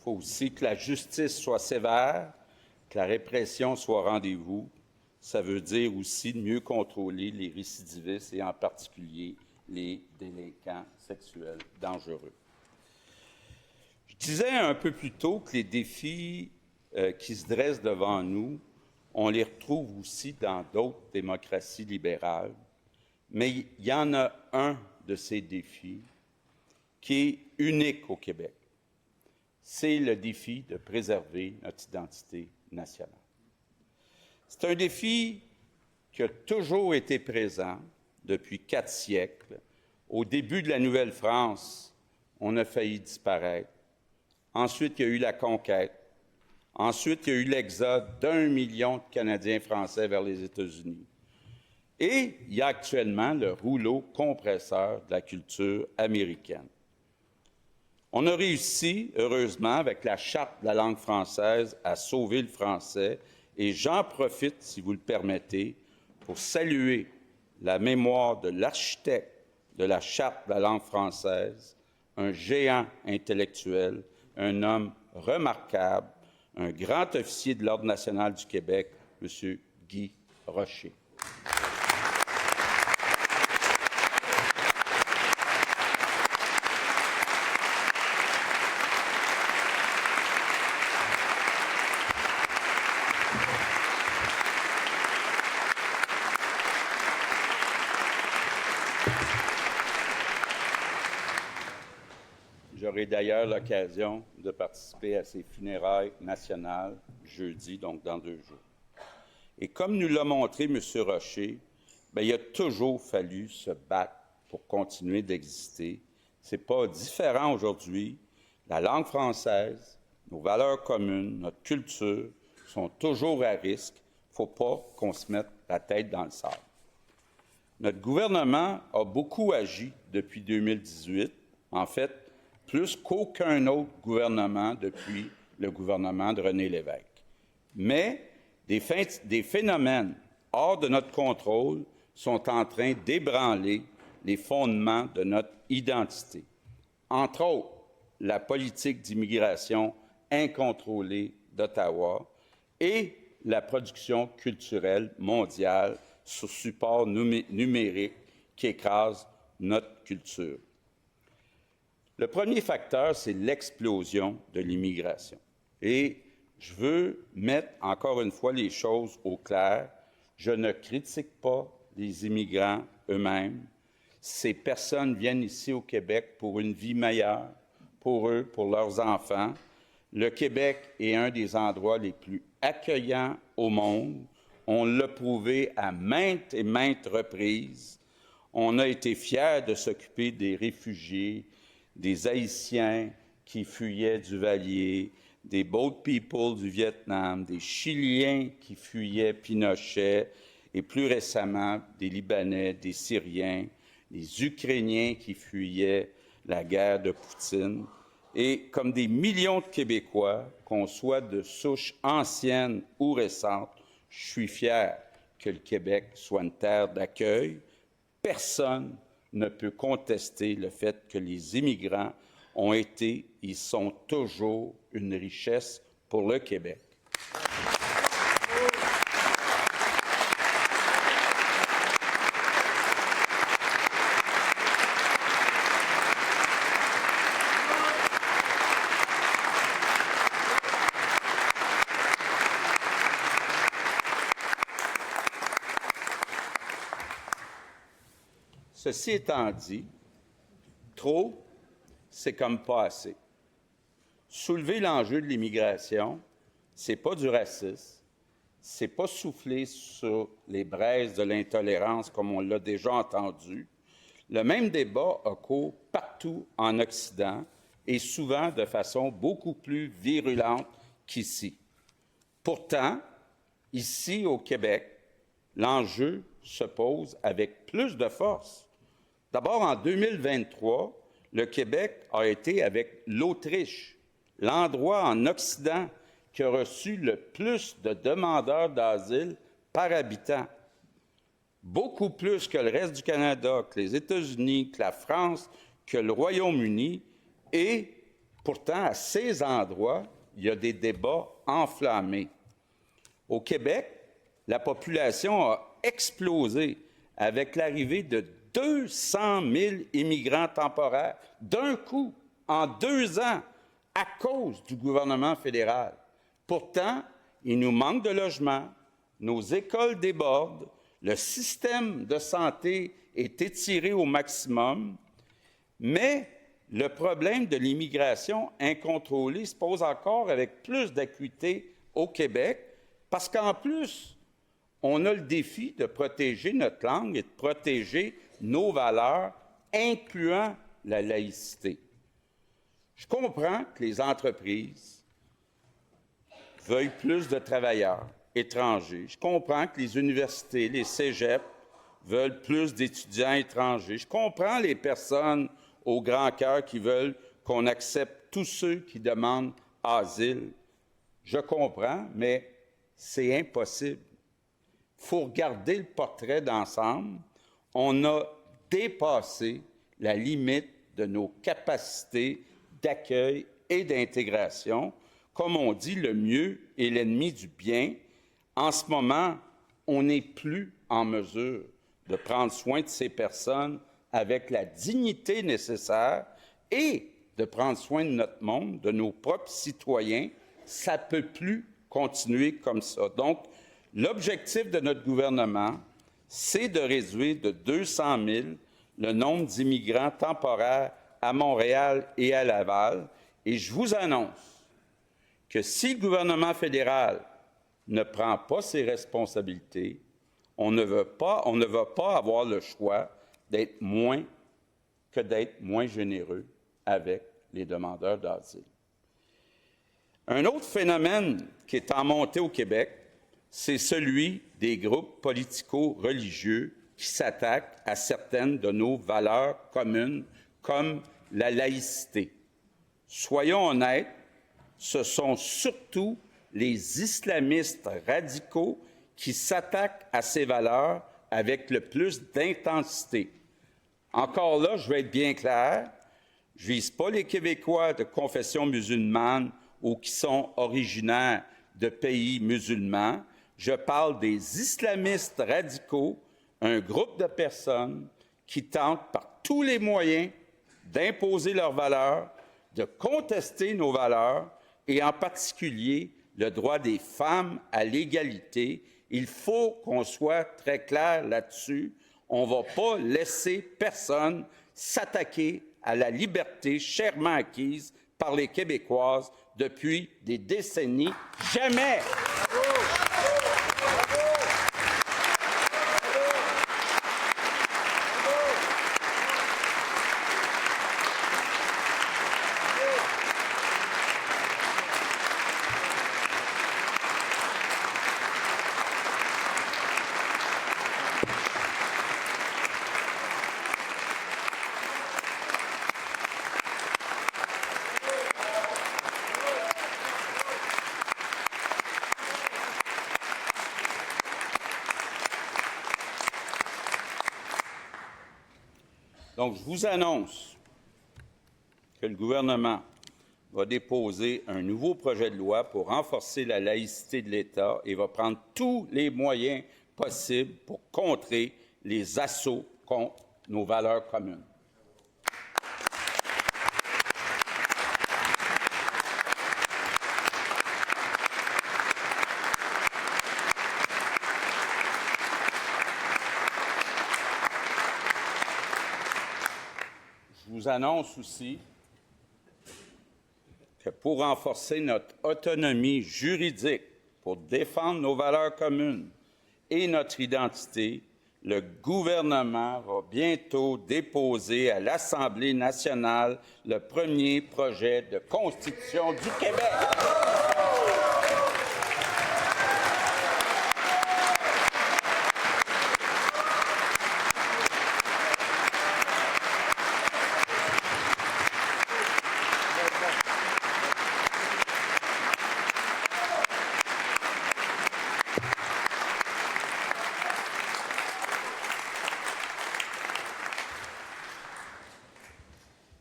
faut aussi que la justice soit sévère, que la répression soit au rendez-vous. Ça veut dire aussi de mieux contrôler les récidivistes et en particulier les délinquants sexuels dangereux. Je disais un peu plus tôt que les défis qui se dressent devant nous, on les retrouve aussi dans d'autres démocraties libérales, mais il y en a un de ces défis qui est unique au Québec. C'est le défi de préserver notre identité nationale. C'est un défi qui a toujours été présent depuis 4 siècles. Au début de la Nouvelle-France, on a failli disparaître. Ensuite, il y a eu la conquête. Ensuite, il y a eu l'exode d'1 million de Canadiens français vers les États-Unis. Et il y a actuellement le rouleau compresseur de la culture américaine. On a réussi, heureusement, avec la Charte de la langue française, à sauver le français. Et j'en profite, si vous le permettez, pour saluer la mémoire de l'architecte de la Charte de la langue française, un géant intellectuel, un homme remarquable, un grand officier de l'Ordre national du Québec, M. Guy Rocher. J'aurai d'ailleurs l'occasion de participer à ces funérailles nationales jeudi, donc dans 2 jours. Et comme nous l'a montré M. Rocher, il a toujours fallu se battre pour continuer d'exister. Ce n'est pas différent aujourd'hui. La langue française, nos valeurs communes, notre culture sont toujours à risque. Il ne faut pas qu'on se mette la tête dans le sable. Notre gouvernement a beaucoup agi depuis 2018. En fait, plus qu'aucun autre gouvernement depuis le gouvernement de René Lévesque. Mais des phénomènes hors de notre contrôle sont en train d'ébranler les fondements de notre identité. Entre autres, la politique d'immigration incontrôlée d'Ottawa et la production culturelle mondiale sur support numérique qui écrase notre culture. Le premier facteur, c'est l'explosion de l'immigration. Et je veux mettre encore une fois les choses au clair. Je ne critique pas les immigrants eux-mêmes. Ces personnes viennent ici au Québec pour une vie meilleure, pour eux, pour leurs enfants. Le Québec est un des endroits les plus accueillants au monde. On l'a prouvé à maintes et maintes reprises. On a été fiers de s'occuper des réfugiés, des Haïtiens qui fuyaient Duvalier, des Boat People du Vietnam, des Chiliens qui fuyaient Pinochet, et plus récemment des Libanais, des Syriens, des Ukrainiens qui fuyaient la guerre de Poutine. Et comme des millions de Québécois, qu'on soit de souche ancienne ou récente, je suis fier que le Québec soit une terre d'accueil. Personne ne peut contester le fait que les immigrants ont été et sont toujours une richesse pour le Québec. Ceci étant dit, trop, c'est comme pas assez. Soulever l'enjeu de l'immigration, c'est pas du racisme, c'est pas souffler sur les braises de l'intolérance comme on l'a déjà entendu. Le même débat a cours partout en Occident et souvent de façon beaucoup plus virulente qu'ici. Pourtant, ici au Québec, l'enjeu se pose avec plus de force. D'abord, en 2023, le Québec a été, avec l'Autriche, l'endroit en Occident qui a reçu le plus de demandeurs d'asile par habitant. Beaucoup plus que le reste du Canada, que les États-Unis, que la France, que le Royaume-Uni. Et Pourtant, à ces endroits, il y a des débats enflammés. Au Québec, la population a explosé avec l'arrivée de 200 000 immigrants temporaires d'un coup, en 2 ans, à cause du gouvernement fédéral. Pourtant, il nous manque de logements, nos écoles débordent, le système de santé est étiré au maximum, mais le problème de l'immigration incontrôlée se pose encore avec plus d'acuité au Québec, parce qu'en plus, on a le défi de protéger notre langue et de protéger nos valeurs, incluant la laïcité. Je comprends que les entreprises veuillent plus de travailleurs étrangers. Je comprends que les universités, les cégeps veulent plus d'étudiants étrangers. Je comprends les personnes au grand cœur qui veulent qu'on accepte tous ceux qui demandent asile. Je comprends, mais c'est impossible. Il faut regarder le portrait d'ensemble. On a dépassé la limite de nos capacités d'accueil et d'intégration. Comme on dit, le mieux est l'ennemi du bien. En ce moment, on n'est plus en mesure de prendre soin de ces personnes avec la dignité nécessaire et de prendre soin de notre monde, de nos propres citoyens. Ça ne peut plus continuer comme ça. Donc, l'objectif de notre gouvernement, c'est de réduire de 200 000 le nombre d'immigrants temporaires à Montréal et à Laval. Et je vous annonce que si le gouvernement fédéral ne prend pas ses responsabilités, on ne va pas avoir le choix d'être moins généreux avec les demandeurs d'asile. Un autre phénomène qui est en montée au Québec, c'est celui des groupes politico-religieux qui s'attaquent à certaines de nos valeurs communes, comme la laïcité. Soyons honnêtes, ce sont surtout les islamistes radicaux qui s'attaquent à ces valeurs avec le plus d'intensité. Encore là, je vais être bien clair, je ne vise pas les Québécois de confession musulmane ou qui sont originaires de pays musulmans. Je parle des islamistes radicaux, un groupe de personnes qui tentent par tous les moyens d'imposer leurs valeurs, de contester nos valeurs et en particulier le droit des femmes à l'égalité. Il faut qu'on soit très clair là-dessus. On ne va pas laisser personne s'attaquer à la liberté chèrement acquise par les Québécoises depuis des décennies. Jamais! Donc, je vous annonce que le gouvernement va déposer un nouveau projet de loi pour renforcer la laïcité de l'État et va prendre tous les moyens possibles pour contrer les assauts contre nos valeurs communes. Je vous annonce aussi que pour renforcer notre autonomie juridique, pour défendre nos valeurs communes et notre identité, le gouvernement va bientôt déposer à l'Assemblée nationale le premier projet de Constitution du Québec.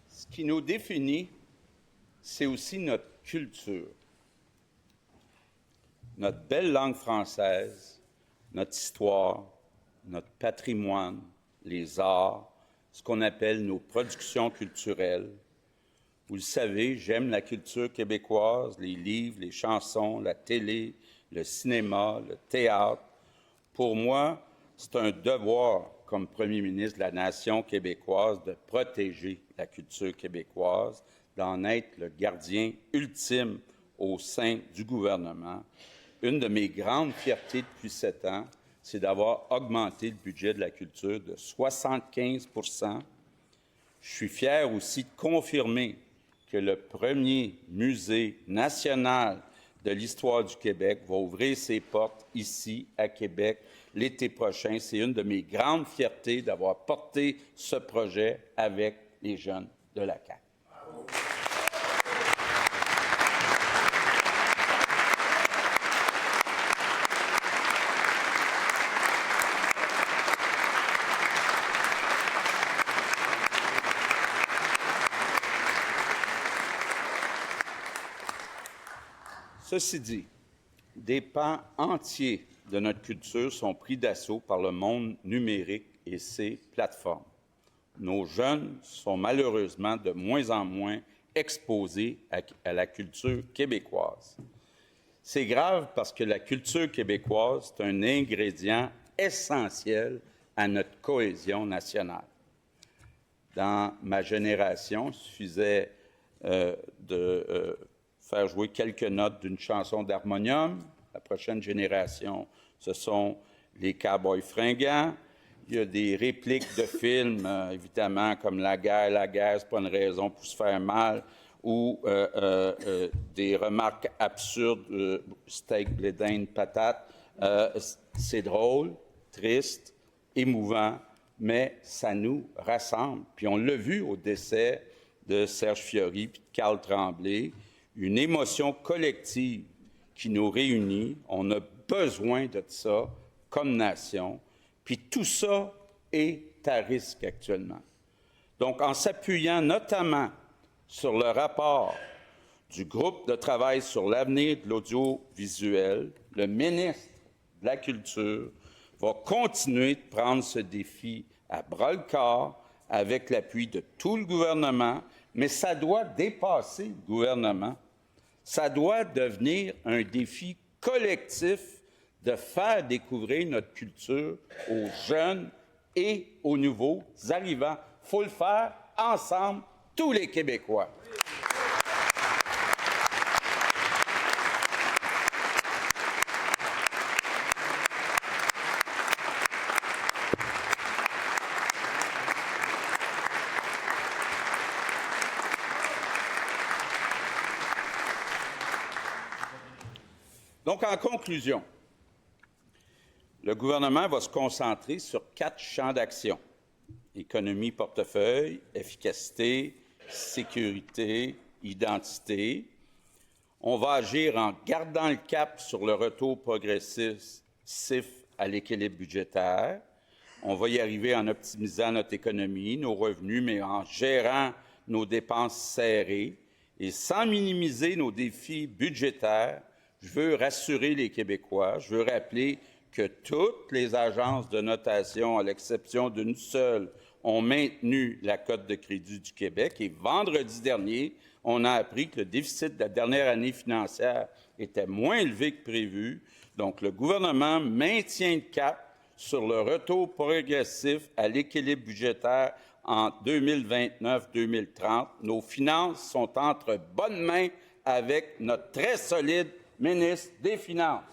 Ce qui nous définit, c'est aussi notre culture, notre belle langue française, notre histoire, notre patrimoine, les arts, ce qu'on appelle nos productions culturelles. Vous le savez, j'aime la culture québécoise, les livres, les chansons, la télé, le cinéma, le théâtre. Pour moi, c'est un devoir, comme premier ministre de la nation québécoise, de protéger la culture québécoise, d'en être le gardien ultime au sein du gouvernement. Une de mes grandes fiertés depuis 7 ans, c'est d'avoir augmenté le budget de la culture de 75 %. Je suis fier aussi de confirmer que le premier musée national de l'histoire du Québec va ouvrir ses portes ici, à Québec, l'été prochain. C'est une de mes grandes fiertés d'avoir porté ce projet avec les jeunes de la CAQ. Ceci dit, des pans entiers de notre culture sont pris d'assaut par le monde numérique et ses plateformes. Nos jeunes sont malheureusement de moins en moins exposés à la culture québécoise. C'est grave parce que la culture québécoise est un ingrédient essentiel à notre cohésion nationale. Dans ma génération, il suffisait de faire jouer quelques notes d'une chanson d'harmonium. La prochaine génération, ce sont les Cowboys fringants. Il y a des répliques de films, évidemment, comme La guerre, c'est pas une raison pour se faire mal, ou des remarques absurdes, steak, blé d'Inde, patate. C'est drôle, triste, émouvant, mais ça nous rassemble. Puis on l'a vu au décès de Serge Fiori puis de Carl Tremblay, une émotion collective qui nous réunit. On a besoin de ça comme nation. Puis tout ça est à risque actuellement. Donc, en s'appuyant notamment sur le rapport du groupe de travail sur l'avenir de l'audiovisuel, le ministre de la Culture va continuer de prendre ce défi à bras-le-corps avec l'appui de tout le gouvernement, mais ça doit dépasser le gouvernement. Ça doit devenir un défi collectif de faire découvrir notre culture aux jeunes et aux nouveaux arrivants. Il faut le faire ensemble, tous les Québécois. Donc, en conclusion, le gouvernement va se concentrer sur 4 champs d'action: économie portefeuille, efficacité, sécurité, identité. On va agir en gardant le cap sur le retour progressif à l'équilibre budgétaire. On va y arriver en optimisant notre économie, nos revenus, mais en gérant nos dépenses serrées et sans minimiser nos défis budgétaires. Je veux rassurer les Québécois, je veux rappeler que toutes les agences de notation, à l'exception d'une seule, ont maintenu la cote de crédit du Québec. Et vendredi dernier, on a appris que le déficit de la dernière année financière était moins élevé que prévu. Donc, le gouvernement maintient le cap sur le retour progressif à l'équilibre budgétaire en 2029-2030. Nos finances sont entre bonnes mains avec notre très solide ministre des Finances.